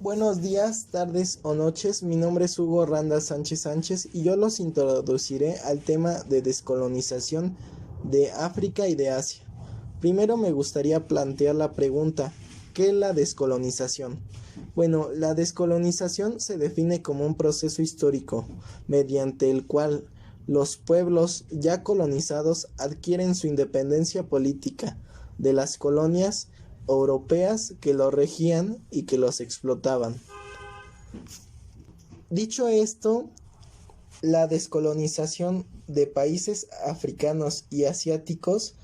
Buenos días, tardes o noches, mi nombre es Hugo Randa Sánchez Sánchez y yo los introduciré al tema de descolonización de África y de Asia. Primero me gustaría plantear la pregunta, ¿qué es la descolonización? Bueno, la descolonización se define como un proceso histórico mediante el cual los pueblos ya colonizados adquieren su independencia política de las colonias europeas que los regían y que los explotaban. Dicho esto, la descolonización de países africanos y asiáticos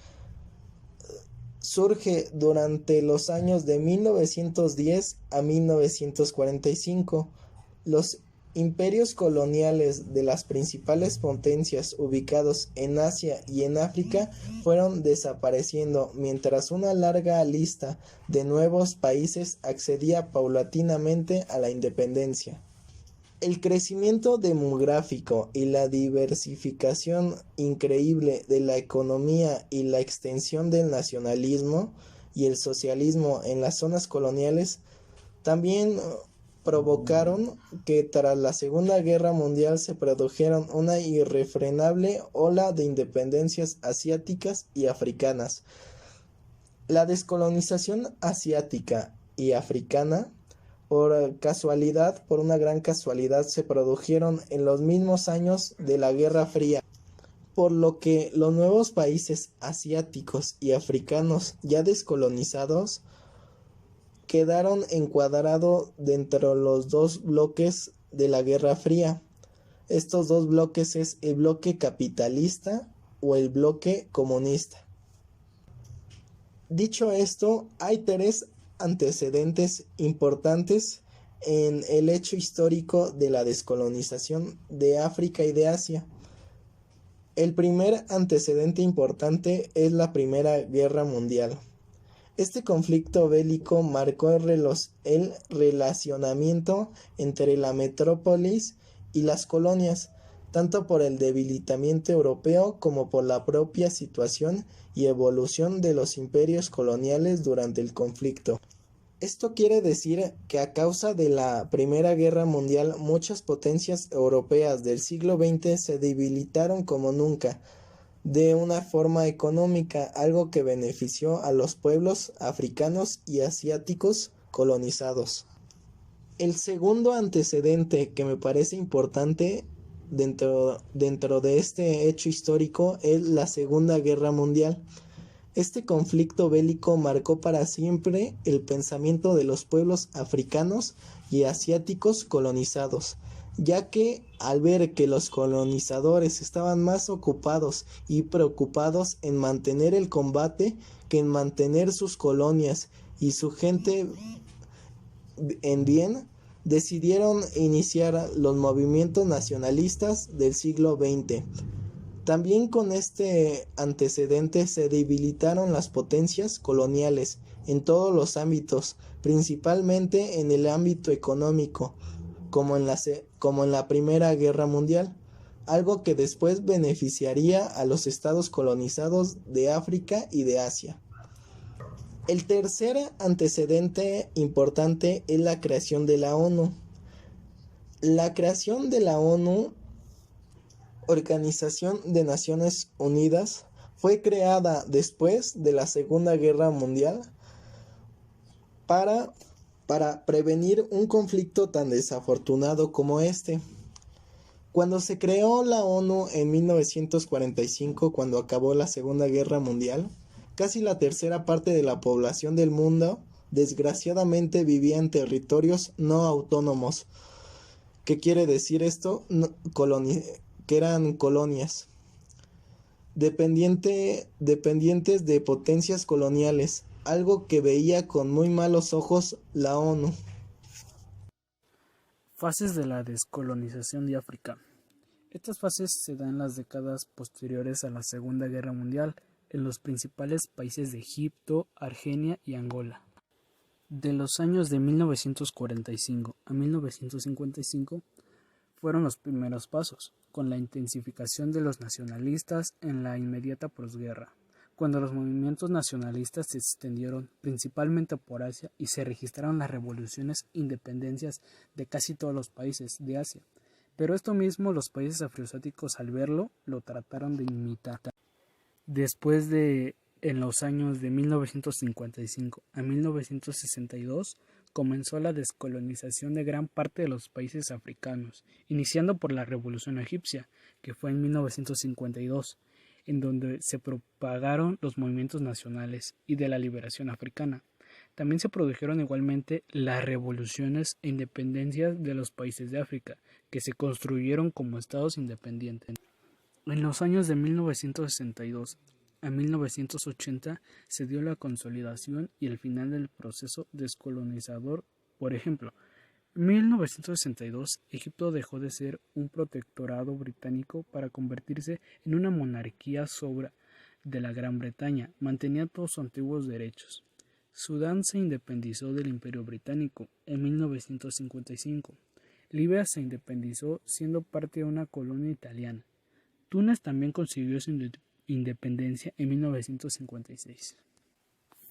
surge durante los años de 1910 a 1945. Los imperios coloniales de las principales potencias ubicados en Asia y en África fueron desapareciendo, mientras una larga lista de nuevos países accedía paulatinamente a la independencia. El crecimiento demográfico y la diversificación increíble de la economía y la extensión del nacionalismo y el socialismo en las zonas coloniales también provocaron que tras la Segunda Guerra Mundial se produjeron una irrefrenable ola de independencias asiáticas y africanas. La descolonización asiática y africana por una gran casualidad, se produjeron en los mismos años de la Guerra Fría, por lo que los nuevos países asiáticos y africanos ya descolonizados quedaron encuadrados dentro de los dos bloques de la Guerra Fría. Estos dos bloques es el bloque capitalista o el bloque comunista. Dicho esto, hay tres antecedentes importantes en el hecho histórico de la descolonización de África y de Asia. El primer antecedente importante es la Primera Guerra Mundial. Este conflicto bélico marcó el relacionamiento entre la metrópolis y las colonias, tanto por el debilitamiento europeo como por la propia situación y evolución de los imperios coloniales durante el conflicto. Esto quiere decir que a causa de la Primera Guerra Mundial muchas potencias europeas del siglo XX se debilitaron como nunca de una forma económica, algo que benefició a los pueblos africanos y asiáticos colonizados. El segundo antecedente que me parece importante dentro de este hecho histórico es la Segunda Guerra Mundial. Este conflicto bélico marcó para siempre el pensamiento de los pueblos africanos y asiáticos colonizados, ya que al ver que los colonizadores estaban más ocupados y preocupados en mantener el combate que en mantener sus colonias y su gente en bien, decidieron iniciar los movimientos nacionalistas del siglo XX. También con este antecedente se debilitaron las potencias coloniales en todos los ámbitos, principalmente en el ámbito económico, como en la Primera Guerra Mundial, algo que después beneficiaría a los estados colonizados de África y de Asia. El tercer antecedente importante es la creación de la ONU. La creación de la ONU, Organización de Naciones Unidas, fue creada después de la Segunda Guerra Mundial para prevenir un conflicto tan desafortunado como este. Cuando se creó la ONU en 1945, cuando acabó la Segunda Guerra Mundial, casi la tercera parte de la población del mundo desgraciadamente vivía en territorios no autónomos. ¿Qué quiere decir esto? Que eran colonias dependientes de potencias coloniales, algo que veía con muy malos ojos la ONU. Fases de la descolonización de África. Estas fases se dan en las décadas posteriores a la Segunda Guerra Mundial en los principales países de Egipto, Argelia y Angola. De los años de 1945 a 1955 fueron los primeros pasos, con la intensificación de los nacionalistas en la inmediata posguerra, cuando los movimientos nacionalistas se extendieron principalmente por Asia y se registraron las revoluciones e independencias de casi todos los países de Asia. Pero esto mismo los países afroasiáticos al verlo lo trataron de imitar. Después de, en los años de 1955 a 1962, comenzó la descolonización de gran parte de los países africanos, iniciando por la Revolución Egipcia, que fue en 1952, en donde se propagaron los movimientos nacionales y de la liberación africana. También se produjeron igualmente las revoluciones e independencias de los países de África, que se construyeron como estados independientes. En los años de 1962 a 1980 se dio la consolidación y el final del proceso descolonizador. Por ejemplo, en 1962 Egipto dejó de ser un protectorado británico para convertirse en una monarquía sobra de la Gran Bretaña. Mantenía todos sus antiguos derechos. Sudán se independizó del Imperio Británico en 1955. Libia se independizó siendo parte de una colonia italiana. Túnez también consiguió su independencia en 1956.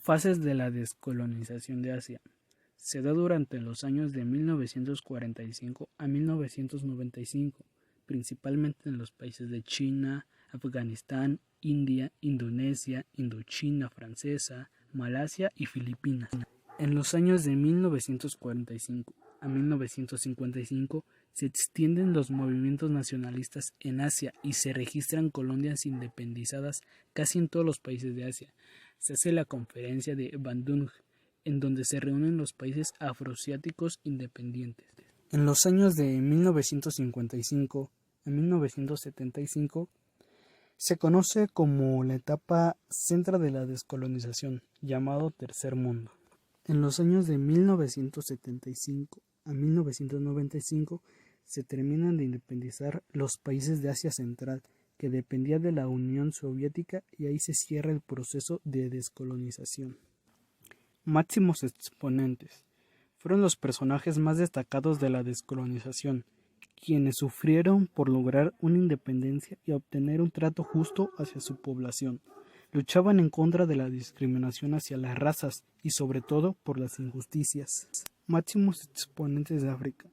Fases de la descolonización de Asia. Se da durante los años de 1945 a 1995, principalmente en los países de China, Afganistán, India, Indonesia, Indochina francesa, Malasia y Filipinas. En los años de 1945 a 1955 se extienden los movimientos nacionalistas en Asia y se registran colonias independizadas casi en todos los países de Asia. Se hace la conferencia de Bandung, en donde se reúnen los países afroasiáticos independientes. En los años de 1955 a 1975 se conoce como la etapa central de la descolonización, llamado Tercer Mundo. En los años de 1975 a 1995 se terminan de independizar los países de Asia Central, que dependía de la Unión Soviética, y ahí se cierra el proceso de descolonización. Máximos exponentes fueron los personajes más destacados de la descolonización, quienes sufrieron por lograr una independencia y obtener un trato justo hacia su población. Luchaban en contra de la discriminación hacia las razas y sobre todo por las injusticias. Máximos exponentes de África.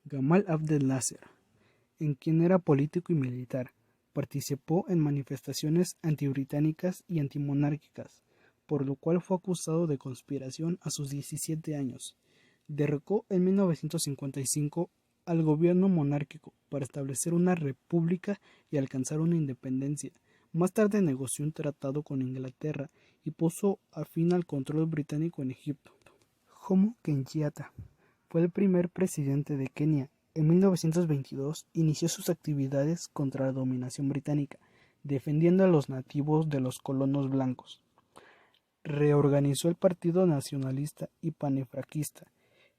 Gamal Abdel Nasser, en quien era político y militar, participó en manifestaciones antibritánicas y antimonárquicas, por lo cual fue acusado de conspiración a sus 17 años. Derrocó en 1955 al gobierno monárquico para establecer una república y alcanzar una independencia. Más tarde negoció un tratado con Inglaterra y puso a fin al control británico en Egipto. Jomo Kenyatta fue el primer presidente de Kenia. En 1922 inició sus actividades contra la dominación británica, defendiendo a los nativos de los colonos blancos. Reorganizó el Partido Nacionalista y Panafricanista,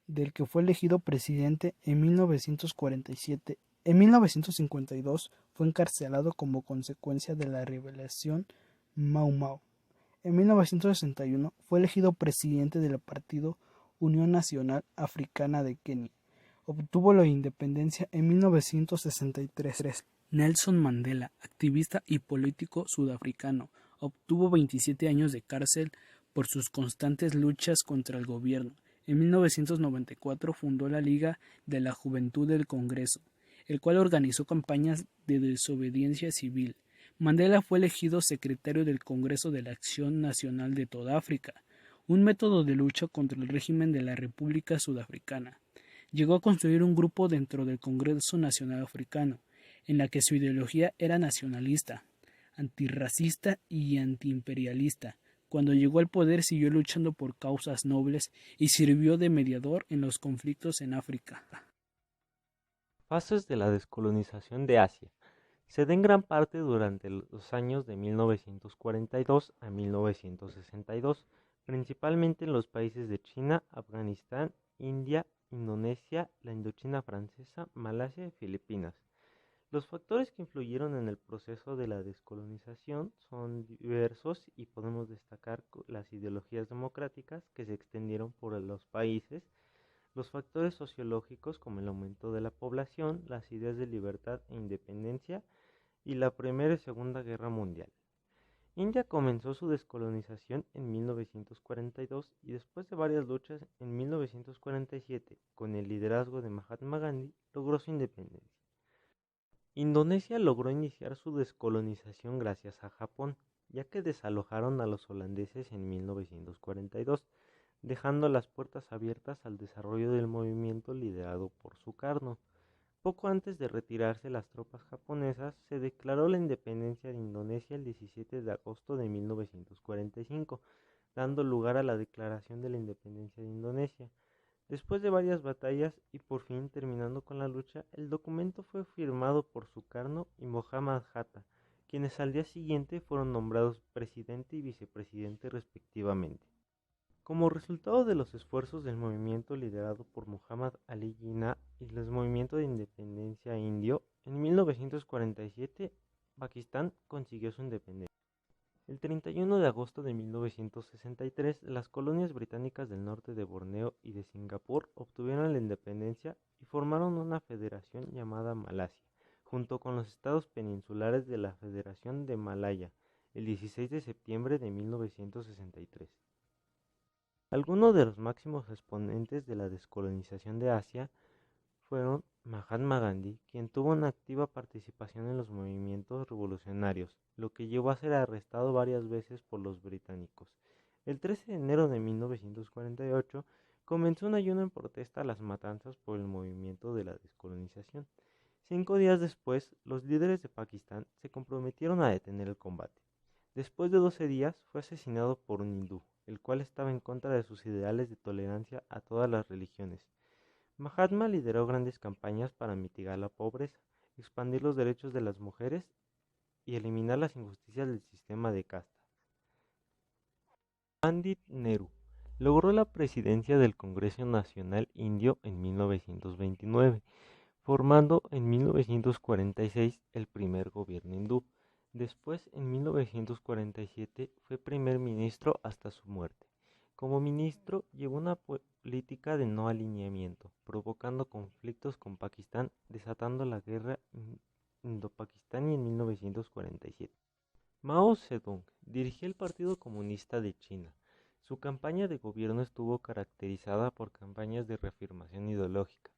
del que fue elegido presidente en 1947. En 1952 fue encarcelado como consecuencia de la rebelión Mau Mau. En 1961 fue elegido presidente del Partido Unión Nacional Africana de Kenia. Obtuvo la independencia en 1963. Nelson Mandela, activista y político sudafricano, obtuvo 27 años de cárcel por sus constantes luchas contra el gobierno. En 1994 fundó la Liga de la Juventud del Congreso, el cual organizó campañas de desobediencia civil. Mandela fue elegido secretario del Congreso de la Acción Nacional de toda África, un método de lucha contra el régimen de la República Sudafricana. Llegó a construir un grupo dentro del Congreso Nacional Africano, en la que su ideología era nacionalista, antirracista y antiimperialista. Cuando llegó al poder siguió luchando por causas nobles y sirvió de mediador en los conflictos en África. Fases de la descolonización de Asia. Se da en gran parte durante los años de 1942 a 1962, principalmente en los países de China, Afganistán, India, Indonesia, la Indochina francesa, Malasia y Filipinas. Los factores que influyeron en el proceso de la descolonización son diversos y podemos destacar las ideologías democráticas que se extendieron por los países, los factores sociológicos como el aumento de la población, las ideas de libertad e independencia y la Primera y Segunda Guerra Mundial. India comenzó su descolonización en 1942 y después de varias luchas en 1947, con el liderazgo de Mahatma Gandhi, logró su independencia. Indonesia logró iniciar su descolonización gracias a Japón, ya que desalojaron a los holandeses en 1942, dejando las puertas abiertas al desarrollo del movimiento liderado por Sukarno. Poco antes de retirarse las tropas japonesas, se declaró la independencia de Indonesia el 17 de agosto de 1945, dando lugar a la Declaración de la Independencia de Indonesia. Después de varias batallas y por fin terminando con la lucha, el documento fue firmado por Sukarno y Mohammad Hatta, quienes al día siguiente fueron nombrados presidente y vicepresidente respectivamente. Como resultado de los esfuerzos del movimiento liderado por Muhammad Ali Jinnah y el movimiento de independencia indio, en 1947 Pakistán consiguió su independencia. El 31 de agosto de 1963, las colonias británicas del norte de Borneo y de Singapur obtuvieron la independencia y formaron una federación llamada Malasia, junto con los estados peninsulares de la Federación de Malaya, el 16 de septiembre de 1963. Algunos de los máximos exponentes de la descolonización de Asia fueron Mahatma Gandhi, quien tuvo una activa participación en los movimientos revolucionarios, lo que llevó a ser arrestado varias veces por los británicos. El 13 de enero de 1948 comenzó un ayuno en protesta a las matanzas por el movimiento de la descolonización. 5 días después, los líderes de Pakistán se comprometieron a detener el combate. Después de 12 días, fue asesinado por un hindú, el cual estaba en contra de sus ideales de tolerancia a todas las religiones. Mahatma lideró grandes campañas para mitigar la pobreza, expandir los derechos de las mujeres y eliminar las injusticias del sistema de castas. Pandit Nehru logró la presidencia del Congreso Nacional Indio en 1929, formando en 1946 el primer gobierno hindú. Después, en 1947, fue primer ministro hasta su muerte. Como ministro, llevó una política de no alineamiento, provocando conflictos con Pakistán, desatando la guerra Indo-Pakistaní en 1947. Mao Zedong dirigió el Partido Comunista de China. Su campaña de gobierno estuvo caracterizada por campañas de reafirmación ideológica,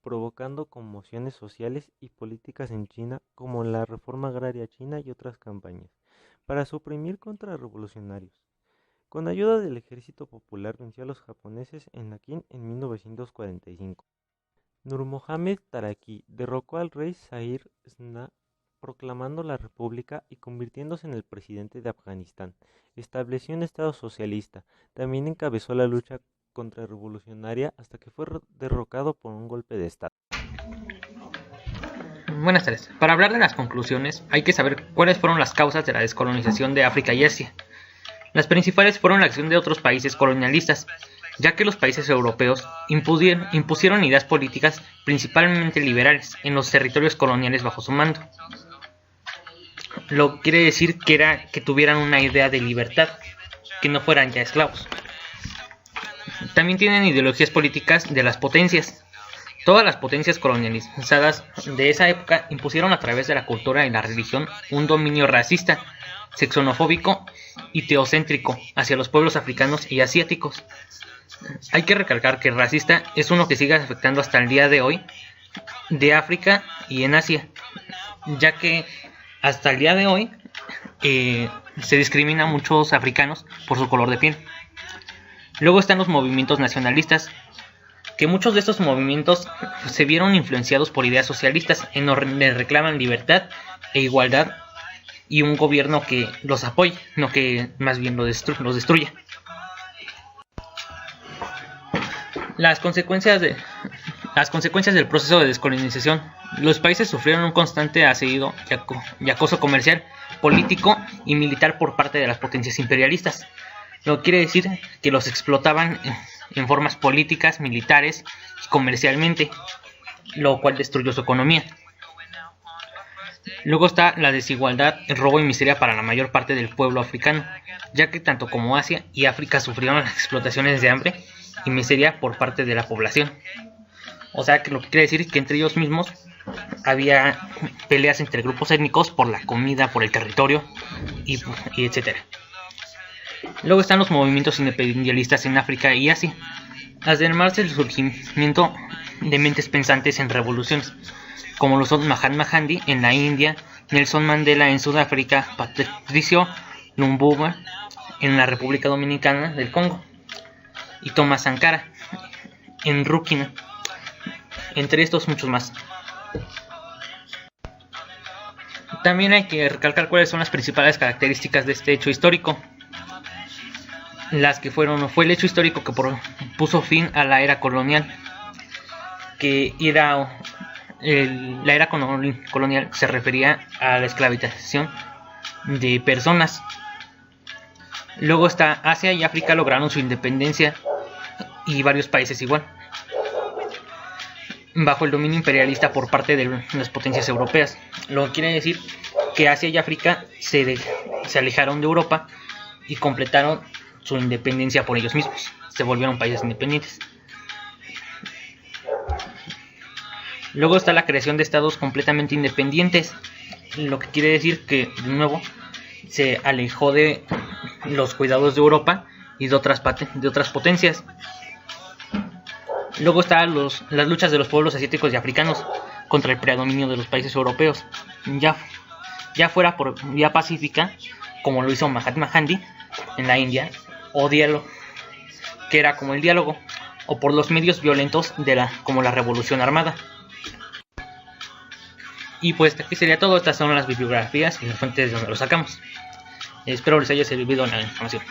provocando conmociones sociales y políticas en China, como la reforma agraria china y otras campañas, para suprimir contrarrevolucionarios. Con ayuda del ejército popular venció a los japoneses en Nankín en 1945. Nur Mohammad Taraki derrocó al rey Zahir Shah, proclamando la república y convirtiéndose en el presidente de Afganistán. Estableció un estado socialista. También encabezó la lucha contrarrevolucionaria hasta que fue derrocado por un golpe de estado. Buenas tardes. Para hablar de las conclusiones, hay que saber cuáles fueron las causas de la descolonización de África y Asia. Las principales fueron la acción de otros países colonialistas, ya que los países europeos impusieron ideas políticas principalmente liberales en los territorios coloniales bajo su mando. Lo que quiere decir que era que tuvieran una idea de libertad, que no fueran ya esclavos. También tienen ideologías políticas de las potencias. Todas las potencias colonializadas de esa época impusieron a través de la cultura y la religión un dominio racista, xenofóbico y teocéntrico hacia los pueblos africanos y asiáticos. Hay que recalcar que racista es uno que sigue afectando hasta el día de hoy de África y en Asia, ya que hasta el día de hoy se discrimina a muchos africanos por su color de piel. Luego están los movimientos nacionalistas, que muchos de estos movimientos se vieron influenciados por ideas socialistas en donde reclaman libertad e igualdad y un gobierno que los apoye, no que más bien los destruya. Las consecuencias del proceso de descolonización. Los países sufrieron un constante asedio y acoso comercial, político y militar por parte de las potencias imperialistas. Lo que quiere decir que los explotaban en formas políticas, militares y comercialmente, lo cual destruyó su economía. Luego está la desigualdad, el robo y miseria para la mayor parte del pueblo africano, ya que tanto como Asia y África sufrieron las explotaciones de hambre y miseria por parte de la población. O sea, que lo que quiere decir es que entre ellos mismos había peleas entre grupos étnicos por la comida, por el territorio y etcétera. Luego están los movimientos independentistas en África y Asia, además del surgimiento de mentes pensantes en revoluciones, como lo son Mahatma Gandhi en la India, Nelson Mandela en Sudáfrica, Patricio Lumumba en la República Dominicana del Congo y Thomas Sankara en Burkina, entre estos muchos más. También hay que recalcar cuáles son las principales características de este hecho histórico. Las que fue el hecho histórico que puso fin a la era colonial, que era la era colonial se refería a la esclavización de personas. Luego está Asia y África lograron su independencia y varios países igual, bajo el dominio imperialista por parte de las potencias europeas. Lo que quiere decir que Asia y África se alejaron de Europa y completaron su independencia por ellos mismos, se volvieron países independientes. Luego está la creación de estados completamente independientes, lo que quiere decir que de nuevo se alejó de los cuidados de Europa y de otras potencias. Luego están las luchas de los pueblos asiáticos y africanos contra el predominio de los países europeos, ya fuera por vía pacífica, como lo hizo Mahatma Gandhi en la India, o diálogo, que era como el diálogo, o por los medios violentos como la revolución armada. Y pues aquí sería todo. Estas son las bibliografías y las fuentes de donde lo sacamos. Espero les haya servido la información.